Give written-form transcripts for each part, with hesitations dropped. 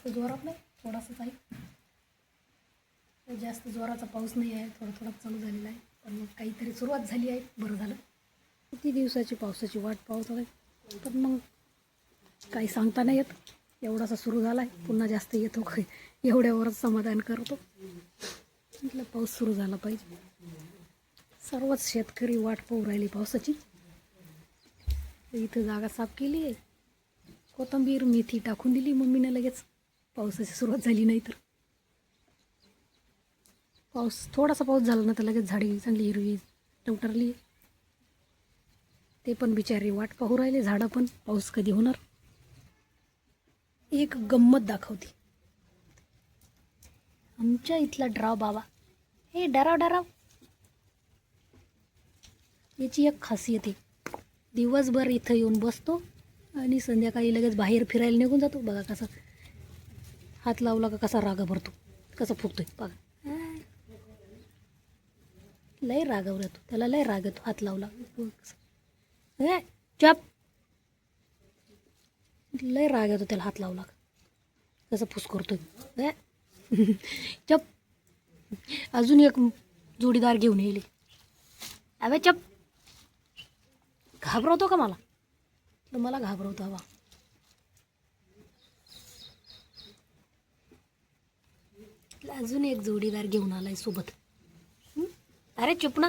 जास्त जोरात नाही, थोडासाच आहे. जास्त जोराचा पाऊस नाही आहे, थोडा थोडा चालू झालेला आहे, पण काहीतरी सुरुवात झाली आहे. बरं झालं. किती दिवसाची पावसाची वाट पाहत आहे, पण मग काही सांगता नाही येत. एवढासा सुरू झाला आहे, पुन्हा जास्त येतो काय, एवढ्यावरच समाधान करतो. म्हटलं पाऊस सुरू झाला पाहिजे. सर्वच शेतकरी वाट पाहू राहिली पावसाची. इथं जागा साफ केली आहे, कोथिंबीर मेथी टाकून दिली मम्मीने लगेच. पावसाची सुरुवात झाली नाही तर थोडासा पाऊस झाला ना तर लगेच झाडी चांगली हिरवी टवटरली. ते पण बिचारी वाट पाहू राहिले झाडं, पण पाऊस कधी होणार. एक गंमत दाखवते आमच्या इथला ड्राव बाबा. हे डराव याची एक खासियत आहे, दिवसभर इथं येऊन बसतो आणि संध्याकाळी लगेच बाहेर फिरायला निघून जातो. बघा कसा हात लावला का कसा राग भरतो, कसा फुगतोय बघा. लय रागावर येतो त्याला, लय राग येतो हात लावला. चप, लय राग येतो त्याला हात लावला कसं फुस करतोय. चप, अजून एक जोडीदार घेऊन येईल. अबे चप, घाबरवतो का मला? मला घाबरवतो हवा. अजून एक जोडीदार घेऊन आलाय सोबत. अरे चुप ना.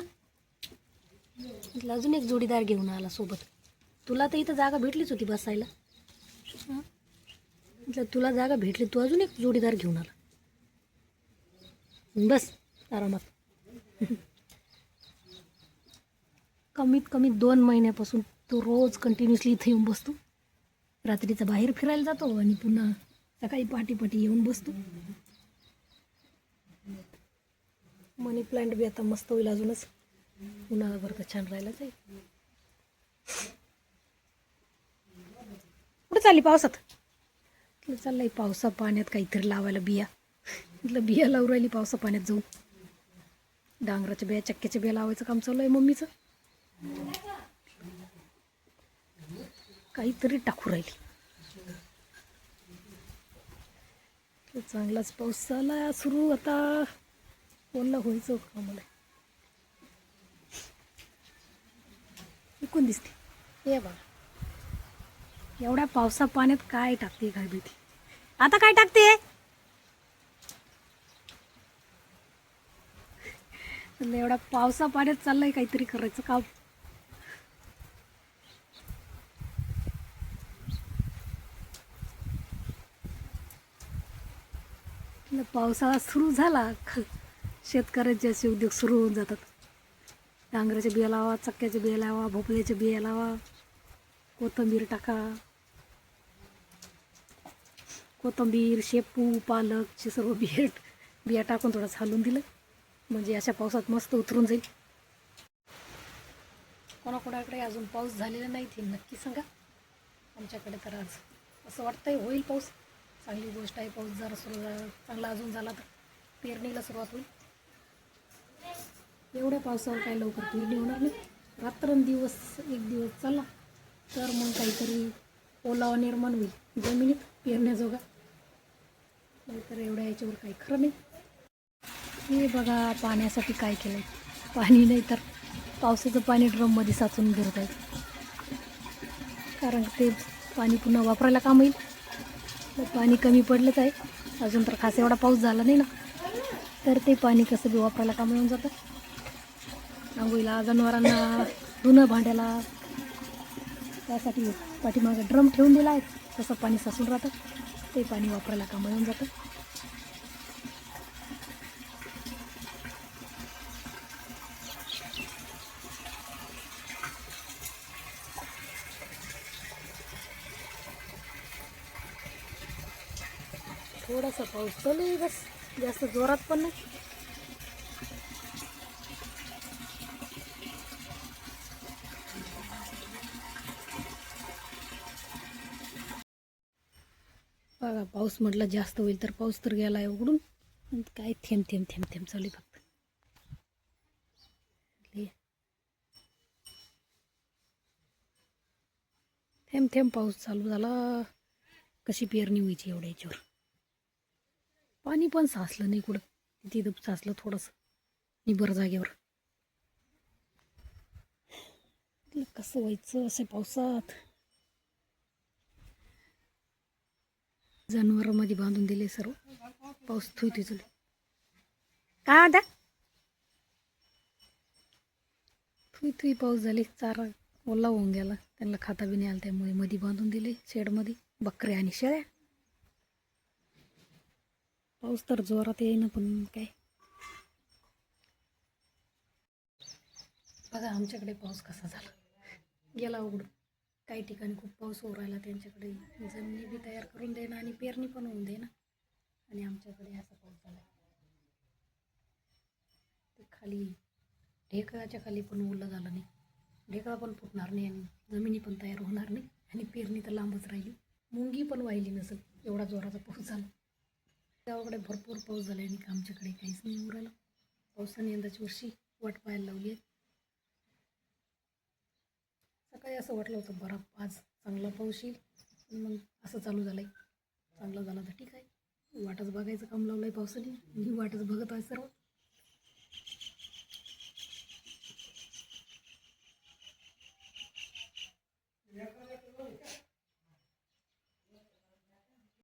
अजून एक जोडीदार घेऊन आला सोबत. तुला तर इथं जागा भेटलीच होती बसायला. म्हटलं तुला जागा भेटली, तू अजून एक जोडीदार घेऊन आला. बस आरामात. कमीत कमी 2 महिन्यापासून तो रोज कंटिन्युअसली इथे येऊन बसतो. रात्रीचा बाहेर फिरायला जातो आणि पुन्हा सकाळी पहाटे येऊन बसतो. मनी प्लांट बी आता मस्त होईल अजूनच. उन्हाळाभर तर छान राहिलाच आहे. कुठे चालली पावसात? चाललंय पावसा पाण्यात काहीतरी लावायला बिया. म्हटलं बिया लावून राहिली पावसा पाण्यात जाऊन. डांगराच्या बिया, चक्क्याच्या बिया लावायचं काम चालू आहे मम्मीचं. काहीतरी टाकू राहिली. चांगलाच पाऊस झाला सुरू. आता ओला व्हायचं का मला इकून दिसते. हे बघा, एवढ्या पावसा पाण्यात काय टाकते काय भीती. आता काय टाकते? एवढ्या पावसा पाण्यात चाललंय काहीतरी करायचं काम. पावसाळा सुरू झाला शेतकऱ्यांचे असे उद्योग सुरू होऊन जातात. डांगराच्या बिया लावा, चक्क्याच्या बिया लावा, भोपळ्याच्या बिया लावा, कोथिंबीर टाका. कोथिंबीर, शेपू, पालकचे सर्व बिया टाकून थोडंसं हलवून दिलं म्हणजे अशा पावसात मस्त उतरून जाईल. कोणाकोणाकडे अजून पाऊस झालेला नाही ते नक्की सांगा. आमच्याकडे तर आज असं वाटतंय होईल पाऊस. चांगली गोष्ट आहे. पाऊस जरा सुरू चांगला अजून झाला तर पेरणीला सुरुवात होईल. एवढ्या पावसावर काही लवकर पेरणी होणार नाही. रात्रंदिवस एक दिवस चालला तर मग काहीतरी ओलावा निर्माण होईल जमिनीत पेरण्याजोगा. नाहीतर एवढ्या याच्यावर काही खरं नाही. हे बघा पाण्यासाठी काय केलं आहे. पाणी नाही तर पावसाचं पाणी ड्रममध्ये साचून भरत आहे, कारण ते पाणी पुन्हा वापरायला काम येईल. पाणी कमी पडलंच आहे अजून तर खास एवढा पाऊस झाला नाही ना, तर ते पाणी कसं बी वापरायला काम येऊन जातं. आंघोळीला, जनावरांना, धुणं भांड्याला, त्यासाठी पाठीमागं ड्रम ठेवून दिला आहे. तसं पाणी साचून राहतं, ते पाणी वापरायला काम येऊन जातं. थोडासा पाऊस चालू आहे बस, जास्त जोरात पण नाही. बघा पाऊस म्हटलं जास्त होईल तर पाऊस तर गेला आहे उघडून. काय थेंब थेंब थेंब थेंब चालू आहे फक्त. थेंब थेंब पाऊस चालू झाला. कशी पेरणी व्हायची एवढ्या याच्यावर. पाणी पण साचलं नाही कुठं, तिथं साचलं थोडंसं निबर जागेवर. म्हटलं कसं व्हायचं असे पावसात. जनावरांमध्ये बांधून दिले सर्व. पाऊस थुई थुई चालू. काय आता थुई थुई पाऊस झाले. चारा ओला होऊन गेला, त्यांना खाता बी नाही आलं, त्यामुळे मध्ये बांधून दिले शेडमध्ये बकऱ्या आणि शेळ्या. पाऊस तर जोरात येईना, पण काय बघा आमच्याकडे पाऊस कसा झाला, गेला उघडून. काही ठिकाणी खूप पाऊस होऊ राहिला, त्यांच्याकडे जमिनी बी तयार करून देणं आणि पेरणी पण होऊन देणं. आणि आमच्याकडे असा पाऊस झाला, ते खाली ढेकळाच्या खाली पण ओलं झालं नाही. ढेकळा पण फुटणार नाही आणि जमिनी पण तयार होणार नाही आणि पेरणी तर लांबच राहिली. मुंगी पण वाहिली नसेल, एवढा जोराचा पाऊस झाला. गावाकडे भरपूर पाऊस झाला आणि आमच्याकडे काहीच नाही होऊ राहिलं. पावसाने यंदाची वर्षी वाट पाहायला लावली आहे. सकाळी असं वाटलं होतं बरं आज चांगला पाऊस येईल, पण मग असं चालू झालं आहे. चांगलं झालं तर ठीक आहे, वाटच बघायचं काम लावलं आहे पावसाने आणि वाटच बघत आहे सर्व.